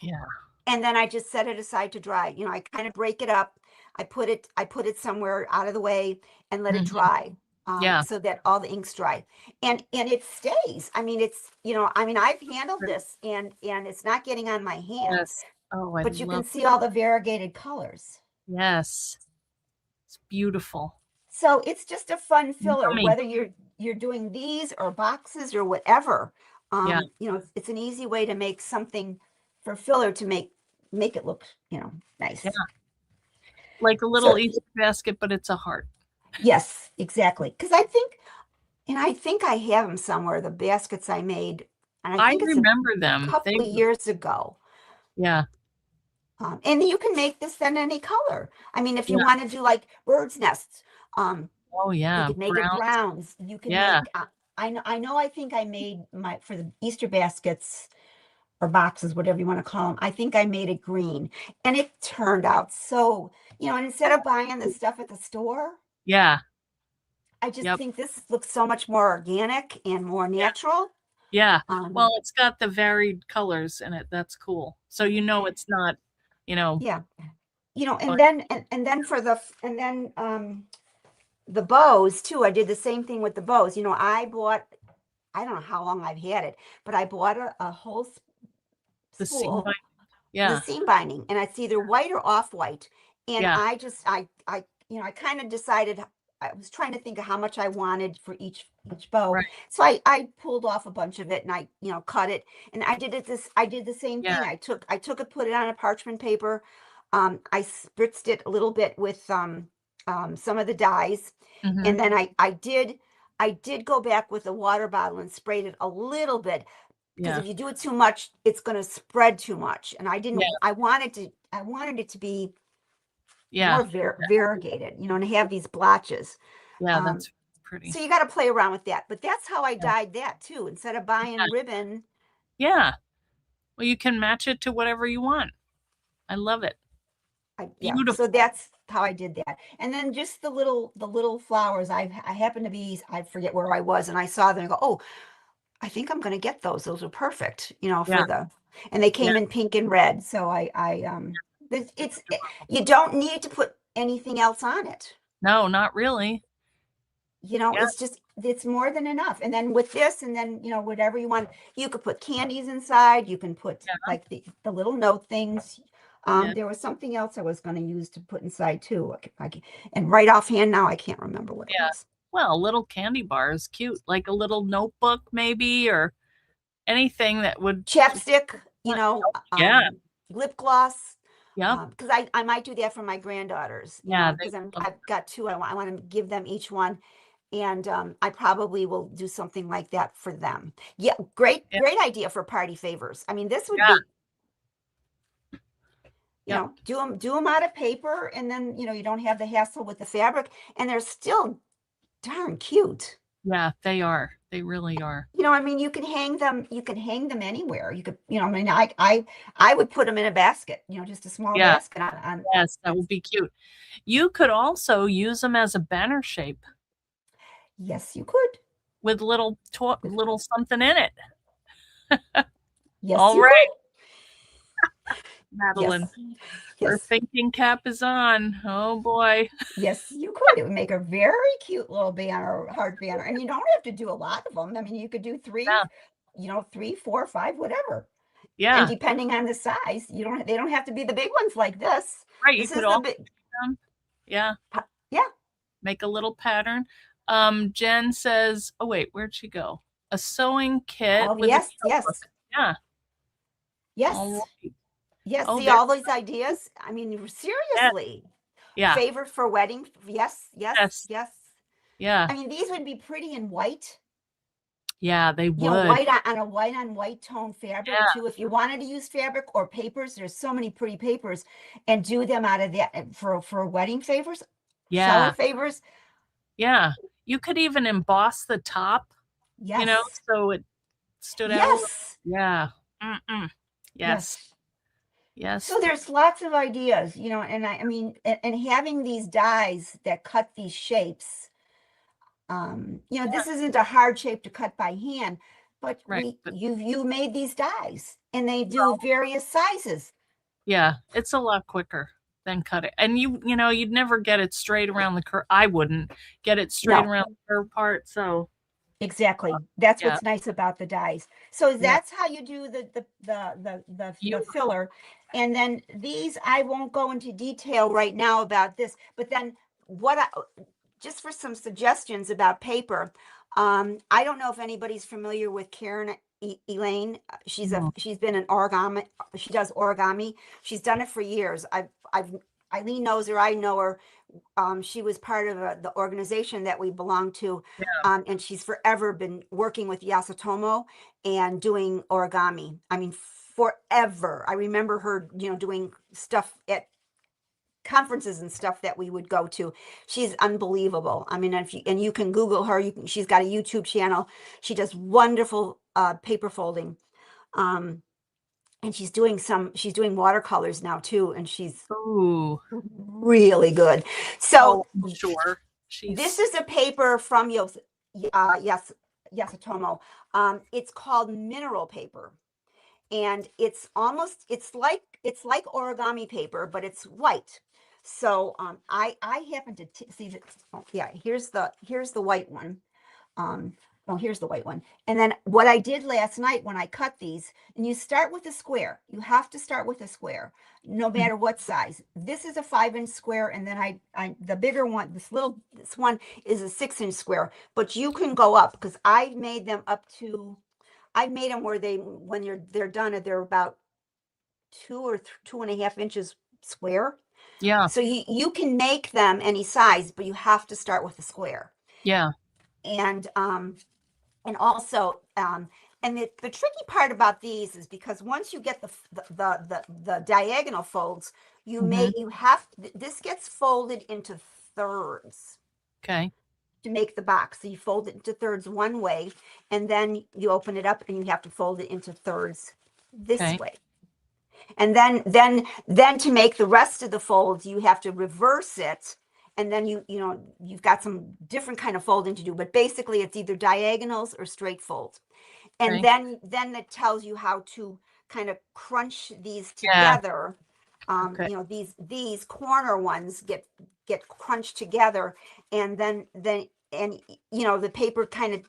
Yeah. And then I just set it aside to dry. You know, I kind of break it up. I put it somewhere out of the way and let it dry. So that all the inks dry, and it stays. I mean, I've handled this, and it's not getting on my hands. Yes. Oh, but you can see all the variegated colors. Yes, it's beautiful. So it's just a fun filler, Yummy. whether you're doing these or boxes or whatever. Yeah. You know, it's an easy way to make something for filler to make it look, you know, nice. Yeah. Like a little Easter basket, but it's a heart. Yes, exactly. Because I think I have them somewhere, the baskets I made. And I think remember them a couple of years ago. Yeah. And you can make this in any color. I mean, if you want to do like bird's nests, oh yeah, you could make it browns. You can make. I think I made for the Easter baskets or boxes, whatever you want to call them. I think I made it green, and it turned out so. You know, and instead of buying the stuff at the store, yeah, I just think this looks so much more organic and more natural. Yeah. Well, it's got the varied colors in it. That's cool. So you know it's not, you know. Yeah. You know, and then for the the bows too, I did the same thing with the bows. You know, I don't know how long I've had it, but I bought a whole spool, the seam binding, and it's either white or off-white. And I kind of decided, I was trying to think of how much I wanted for each bow. Right. So I pulled off a bunch of it and I, you know, cut it. And I did the same thing. I took it, put it on a parchment paper. I spritzed it a little bit with some of the dyes. Mm-hmm. And then I did go back with a water bottle and sprayed it a little bit. Because if you do it too much, it's going to spread too much. And I didn't, I wanted it to be Yeah. variegated, you know, and have these blotches. Yeah, that's pretty. So you got to play around with that. But that's how I Yeah. dyed that too. Instead of buying ribbon. Yeah. Well, you can match it to whatever you want. I love it. Yeah. Beautiful. So that's how I did that. And then just the little flowers. I happened to be, I forget where I was, and I saw them and go, oh, I think I'm going to get those. Those are perfect, you know, Yeah. and they came Yeah. in pink and red. So you don't need to put anything else on it. No, not really. You know, Yeah. it's more than enough. And then with this, and then, you know, whatever you want, you could put candies inside. You can put like the little note things. There was something else I was going to use to put inside too. And right offhand now, I can't remember what it was. Well, a little candy bar is cute, like a little notebook maybe, or anything that would. Chapstick, you know, Yeah. lip gloss. Yep. Because I might do that for my granddaughters. Yeah. Because I've got two. I want to give them each one. And I probably will do something like that for them. Yeah, great idea for party favors. I mean, this would be, you know, do them out of paper, and then, you know, you don't have the hassle with the fabric, and they're still darn cute. Yeah, they are. They really are. You know, I mean, you can hang them anywhere. You could, you know, I mean, I would put them in a basket, you know, just a small basket on. Yes, that would be cute. You could also use them as a banner shape. Yes, you could. With little something in it. Yes, all you right. could. Madeline, yes. Her thinking cap is on. Oh boy. Yes, you could. It would make a very cute little banner, heart banner. And you don't have to do a lot of them. I mean, you could do 3, you know, 3, 4, 5, whatever. Yeah. And depending on the size, they don't have to be the big ones like this. Right. This you could is the big. Yeah. Yeah. Make a little pattern. Jen says, oh wait, where'd she go? A sewing kit. Oh, yes. Yeah. Yes. All right. Yes. See all these ideas? I mean, seriously. Yeah. Favors for wedding. Yes. Yeah. I mean, these would be pretty in white. Yeah, they would. You know, white on a white on white tone fabric too. If you wanted to use fabric or papers, there's so many pretty papers, and do them out of that for wedding favors. Yeah. Shower favors. Yeah. You could even emboss the top. Yes. You know, so it stood out. Yes. Yeah. Yes. So there's lots of ideas, you know, and I mean, and having these dies that cut these shapes, you know, this isn't a hard shape to cut by hand, but you made these dies, and they do various sizes. Yeah, it's a lot quicker than cut it. And you know, you'd never get it straight around the curve. I wouldn't get it straight around the curve part. So exactly, that's what's nice about the dies. So that's how you do the filler. And then these, I won't go into detail right now about this, but then just for some suggestions about paper, I don't know if anybody's familiar with Karen Elaine. She's been an origami. She does origami. She's done it for years. Eileen knows her. I know her. She was part of the organization that we belong to, and she's forever been working with Yasutomo and doing origami. I mean, forever. I remember her, you know, doing stuff at conferences and stuff that we would go to. She's unbelievable. I mean, and you can Google her. She's got a YouTube channel. She does wonderful paper folding. And she's doing watercolors now too, and she's really good. So sure. This is a paper from Yasutomo. It's called mineral paper, and it's like origami paper, but it's white. So I happen to see that. Oh, yeah, here's the white one. Here's the white one. And then what I did last night when I cut these, and you start with a square. You have to start with a square, no matter what size. This is a 5-inch square, and then the bigger one, this one is a 6-inch square. But you can go up, because I made them where when they're done, they're about 2 or 2.5 inches square. Yeah. So you can make them any size, but you have to start with a square. Yeah. And And also, and the tricky part about these is because once you get the diagonal folds, this gets folded into thirds. Okay. To make the box. So you fold it into thirds one way, and then you open it up and you have to fold it into thirds this way. And then to make the rest of the folds, you have to reverse it. And then you've got some different kind of folding to do, but basically it's either diagonals or straight folds. And then it tells you how to kind of crunch these together. These corner ones get crunched together, and then the paper kind of,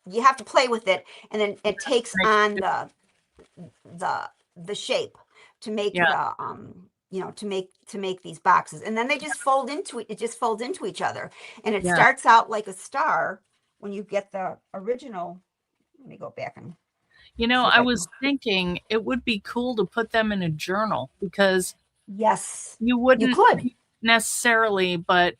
you have to play with it, and then it takes on the shape to make to make these boxes, and then they just fold into it. It just folds into each other, and it starts out like a star when you get the original. Let me go back and. I was thinking it would be cool to put them in a journal, because you wouldn't necessarily, but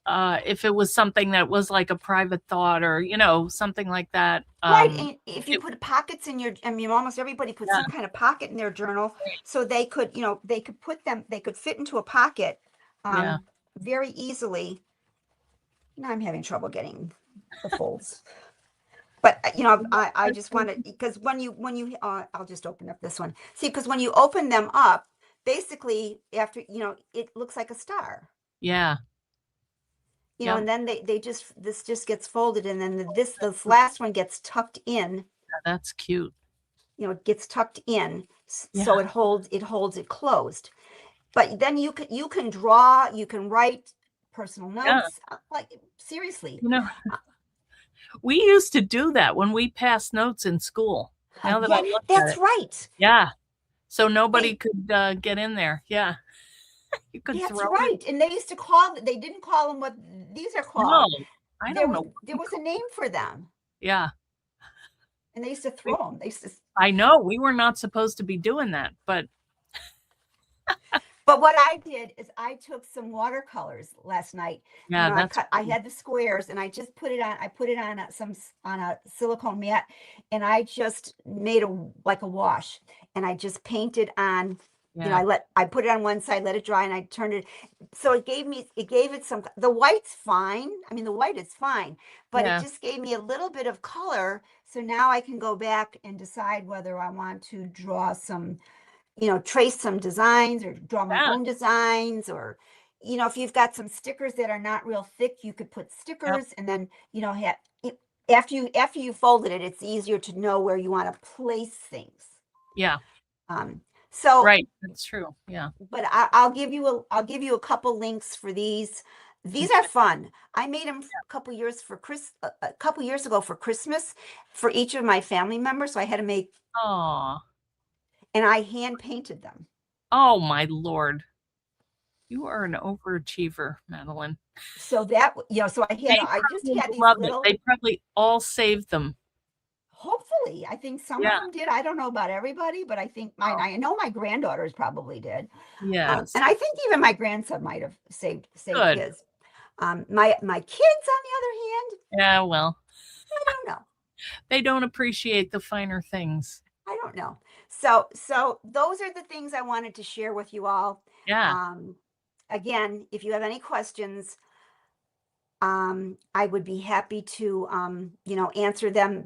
if it was something that was like a private thought or, something like that. Right. And if you put pockets in your, almost everybody puts some kind of pocket in their journal. So they could, they could fit into a pocket very easily. Now I'm having trouble getting the folds. But, I just wanted, because when you I'll just open up this one. See, because when you open them up, basically after, it looks like a star. Yeah. And then this just gets folded, and then this last one gets tucked in. Yeah, that's cute. It gets tucked in, so it holds it closed. But then you can draw, you can write personal notes, like seriously. We used to do that when we passed notes in school. Now that I look at it. That's right. Yeah. So nobody could get in there. Yeah. You could That's right. And they used to they didn't call them what these are called. No, I don't know. There was a name for them. Yeah. And they used to throw them. I know. We were not supposed to be doing that, but. But what I did is I took some watercolors last night. Yeah, I had the squares, and I just put it on. I put it on a silicone mat, and I just made like a wash, and I just painted on. I put it on one side, let it dry, and I turned it. So it gave it some. The white's fine. The white is fine, but it just gave me a little bit of color. So now I can go back and decide whether I want to draw some. Trace some designs or draw my own designs, or, if you've got some stickers that are not real thick, you could put stickers, and then, after you folded it, it's easier to know where you want to place things. Yeah. So right. That's true. Yeah. But I'll give you a couple links for these. These are fun. I made them a couple years ago for Christmas for each of my family members. So I had to make. And I hand painted them. Oh my Lord. You are an overachiever, Madeline. So that, so I just had these little. They probably all saved them. Hopefully. I think some of them did. I don't know about everybody, but I think I know my granddaughters probably did. Yes. And I think even my grandson might have saved his. My kids, on the other hand. Yeah, well. I don't know. They don't appreciate the finer things. I don't know. So those are the things I wanted to share with you all. Yeah. Again, if you have any questions, I would be happy to, answer them.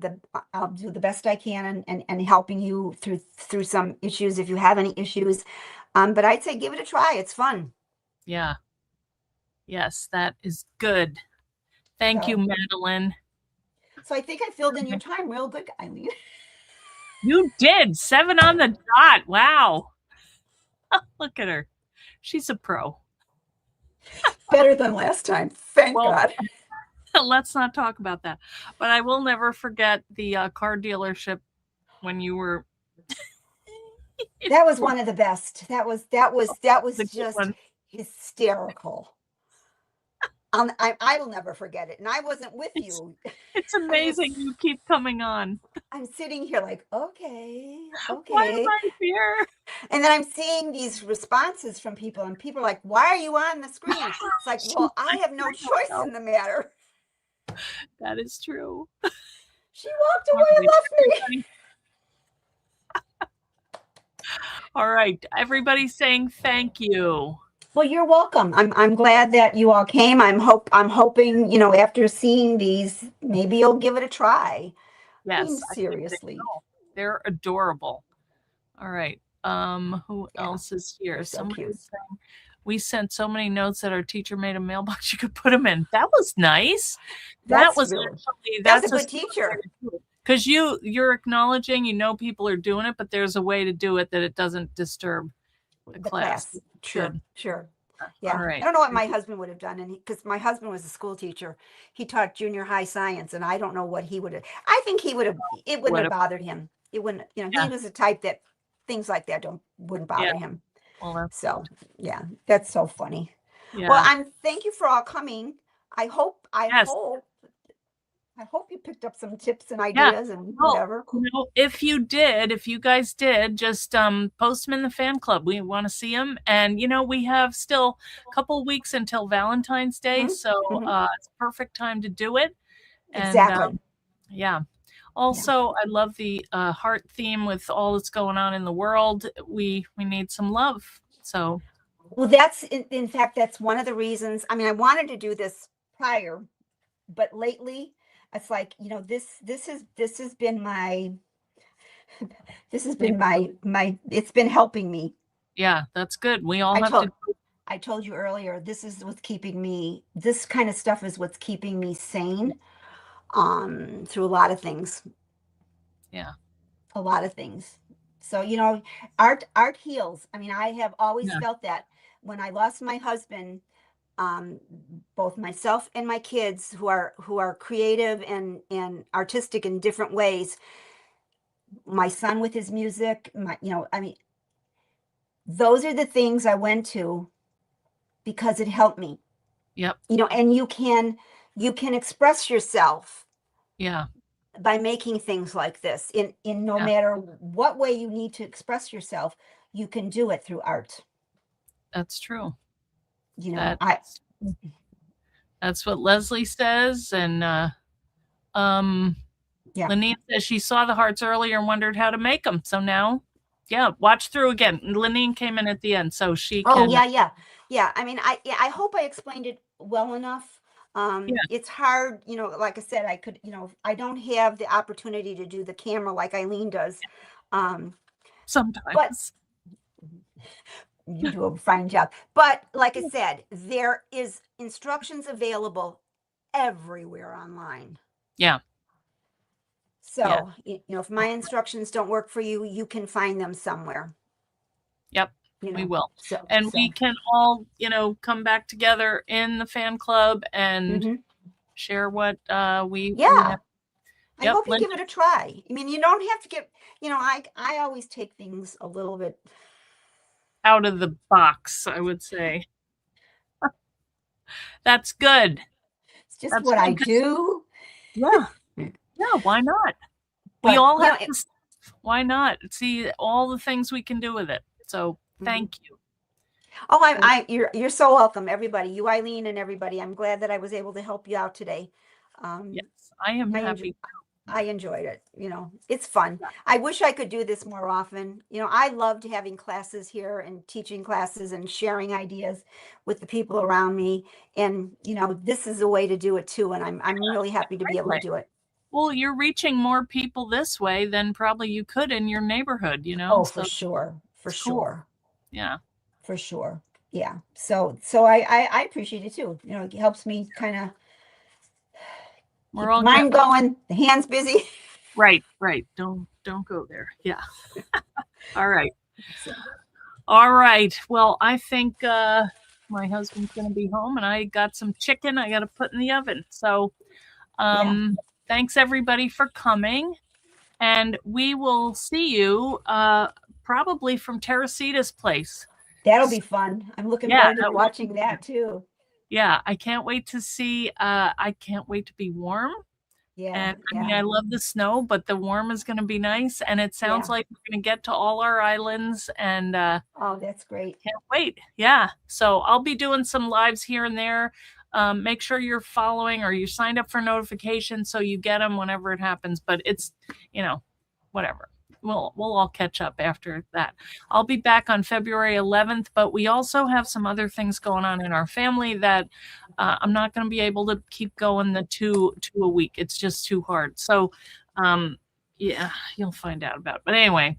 I'll do the best I can and helping you through some issues if you have any issues. But I'd say give it a try. It's fun. Yeah. Yes, that is good. Thank you, Madeline. So I think I filled in your time real good, Eileen. You did. 7 on the dot. Wow. Look at her. She's a pro. Better than last time. Thank God. Let's not talk about that. But I will never forget the car dealership when you were. That was one of the best. That was just hysterical. I will never forget it. And I wasn't with you. It's amazing you keep coming on. I'm sitting here like, okay. Why am I here? And then I'm seeing these responses from people, and people are like, why are you on the screen? It's like, well, I have no choice in the matter. That is true. She walked All away and right, left me. everybody. All right, everybody's saying thank you. Well, you're welcome. I'm glad that you all came. I'm hoping, after seeing these, maybe you'll give it a try. I mean, Yes, I think they seriously. will. They're adorable. All right. Who Yeah, else is they're here? so Somebody cute. was saying we sent so many notes that our teacher made a mailbox you could put them in. That was nice. That That's was really, actually that was a that's a good teacher. because you're acknowledging, people are doing it, but there's a way to do it that it doesn't disturb the The class. class. Sure, Good. sure. All Yeah. right. I don't know what my husband would have done, and because my husband was a school teacher, he taught junior high science, and I don't know what he would have. I think he would have. It wouldn't have What? bothered him. It wouldn't. He Yeah. was the type that things like that wouldn't Yeah. bother him. Well, that's So good. yeah, that's so funny. Well, Yeah. thank you for all coming. I hope Yes. you picked up some tips and Yeah. ideas and Well, whatever. if you guys did, just post them in the fan club. We want to see them, and we have still a couple weeks until Valentine's Day, Mhm, so mhm. it's a perfect time to do it. And Exactly. yeah. Yeah. Also, I love the heart theme with all that's going on in the world. We need some love. So Well, that's in fact, that's one of the reasons. I mean, I wanted to do this prior, but lately it's like, this has been my it's been helping me. yeah, that's good. We all I have to. told I told you earlier, this kind of stuff is what's keeping me sane through a lot of things. Yeah. A lot of things. So, art heals. I mean, I have always Yeah. felt that when I lost my husband, um, both myself and my kids who are creative and artistic in different ways, my son with his music, I mean, those are the things I went to because it helped me. Yep. And you can express yourself Yeah. by making things like this in no Yeah. matter what way you need to express yourself, you can do it through art. That's true. I That's what Leslie says, and yeah. Lenine says she saw the hearts earlier and wondered how to make them. So now, yeah, watch through again. Lenine came in at the end, so she Oh, can. yeah. I mean, I hope I explained it well enough. Yeah, It's hard, like I said, I don't have the opportunity to do the camera like Eileen does. But sometimes. you do a fine job. But like I said, there is instructions available everywhere online. Yeah. So, if my instructions don't work for you, you can find them somewhere. Yep. We will. So, And we can all, come back together in the fan club and share what we have. I hope you give it a try. I mean, you don't have to get, I always take things a little bit out of the box, I would say. That's good. It's just what I do. Yeah. Yeah, why not? We all have to, why not? See all the things we can do with it. So thank you. Oh, you're so welcome, everybody. You, Eileen, and everybody. I'm glad that I was able to help you out today. Yes, I am happy. I enjoyed it. It's fun. I wish I could do this more often. I loved having classes here and teaching classes and sharing ideas with the people around me. And, this is a way to do it too. And I'm really happy to be able to do it. Well, you're reaching more people this way than probably you could in your neighborhood, Oh, for sure. For sure. Yeah. For sure. Yeah. So I appreciate it too. It helps me kind of keep the mind going, the hands busy. Right. Don't go there. Yeah. All right. All right. Well, I think my husband's going to be home and I got some chicken I got to put in the oven. So thanks everybody for coming. And we will see you probably from Teresita's place. That'll be fun. I'm looking forward to watching that too. Yeah, I can't wait to see. I can't wait to be warm. Yeah. And I mean, I love the snow, but the warm is going to be nice. And it sounds like we're going to get to all our islands. And oh, that's great. Can't wait. Yeah. So I'll be doing some lives here and there make sure you're following or you signed up for notifications so you get them whenever it happens. But it's, whatever. We'll all catch up after that. I'll be back on February 11th, but we also have some other things going on in our family that I'm not going to be able to keep going the two a week. It's just too hard. So, yeah, you'll find out about it. But anyway,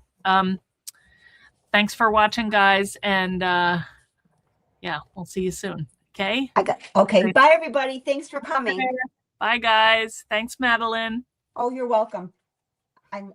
thanks for watching, guys. And yeah, we'll see you soon. Okay. Okay. Bye, everybody. Thanks for coming. Bye, guys. Thanks, Madeline. Oh, you're welcome. I'm